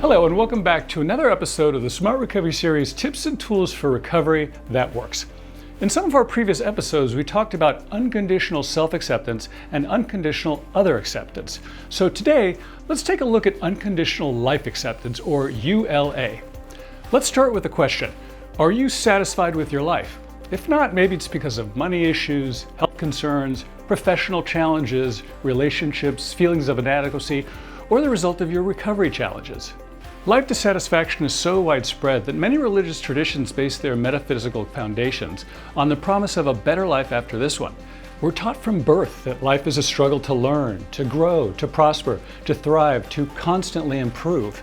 Hello and welcome back to another episode of the Smart Recovery Series, Tips and Tools for Recovery That Works. In some of our previous episodes, we talked about unconditional self-acceptance and unconditional other acceptance. So today, let's take a look at unconditional life acceptance, or ULA. Let's start with the question, are you satisfied with your life? If not, maybe it's because of money issues, health concerns, professional challenges, relationships, feelings of inadequacy, or the result of your recovery challenges. Life dissatisfaction is so widespread that many religious traditions base their metaphysical foundations on the promise of a better life after this one. We're taught from birth that life is a struggle to learn, to grow, to prosper, to thrive, to constantly improve.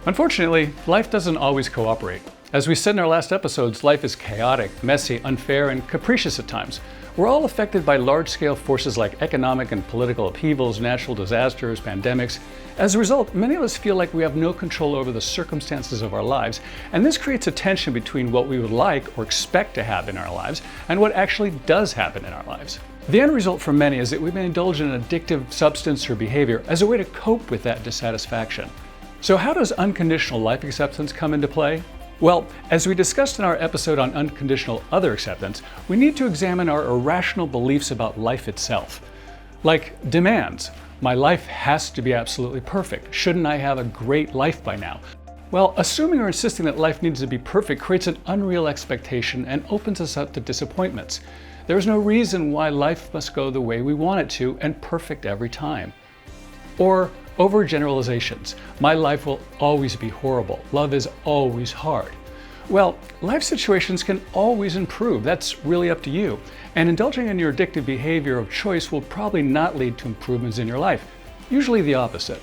Unfortunately, life doesn't always cooperate. As we said in our last episodes, life is chaotic, messy, unfair, and capricious at times. We're all affected by large-scale forces like economic and political upheavals, natural disasters, pandemics. As a result, many of us feel like we have no control over the circumstances of our lives, and this creates a tension between what we would like or expect to have in our lives and what actually does happen in our lives. The end result for many is that we may indulge in an addictive substance or behavior as a way to cope with that dissatisfaction. So how does unconditional life acceptance come into play? Well, as we discussed in our episode on unconditional other acceptance, we need to examine our irrational beliefs about life itself. Like demands. My life has to be absolutely perfect. Shouldn't I have a great life by now? Well, assuming or insisting that life needs to be perfect creates an unreal expectation and opens us up to disappointments. There is no reason why life must go the way we want it to and perfect every time. Or overgeneralizations. My life will always be horrible. Love is always hard. Well, life situations can always improve. That's really up to you. And indulging in your addictive behavior of choice will probably not lead to improvements in your life. Usually the opposite.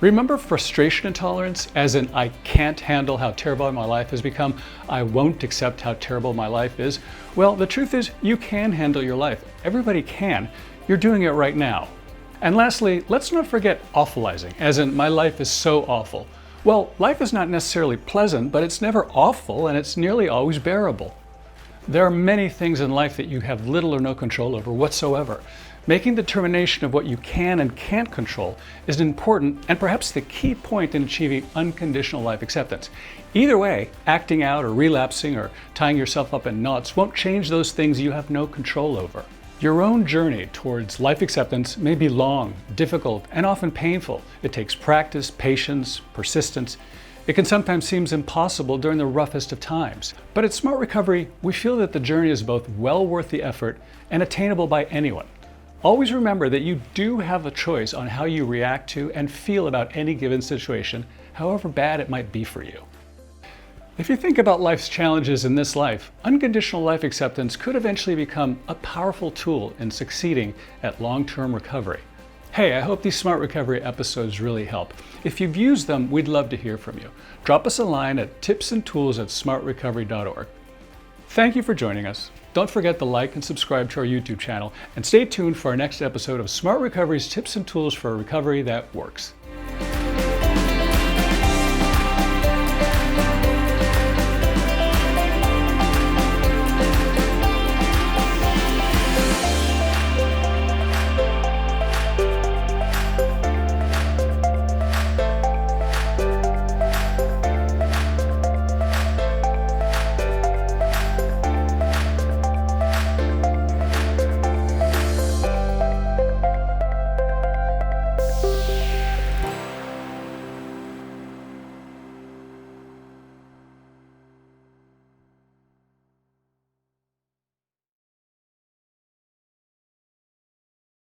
Remember frustration intolerance, as in I can't handle how terrible my life has become, I won't accept how terrible my life is? Well, the truth is you can handle your life. Everybody can. You're doing it right now. And lastly, let's not forget AWFUL-IZING, as in my life is so awful. Well, life is not necessarily pleasant, but it's never awful and it's nearly always bearable. There are many things in life that you have little or no control over whatsoever. Making determination of what you can and can't control is important and perhaps the key point in achieving unconditional life acceptance. Either way, acting out or relapsing or tying yourself up in knots won't change those things you have no control over. Your own journey towards life acceptance may be long, difficult, and often painful. It takes practice, patience, persistence. It can sometimes seem impossible during the roughest of times. But at Smart Recovery, we feel that the journey is both well worth the effort and attainable by anyone. Always remember that you do have a choice on how you react to and feel about any given situation, however bad it might be for you. If you think about life's challenges in this life, unconditional life acceptance could eventually become a powerful tool in succeeding at long-term recovery. Hey, I hope these Smart Recovery episodes really help. If you've used them, we'd love to hear from you. Drop us a line at tipsandtools@smartrecovery.org. Thank you for joining us. Don't forget to like and subscribe to our YouTube channel, and stay tuned for our next episode of Smart Recovery's Tips and Tools for a Recovery That Works.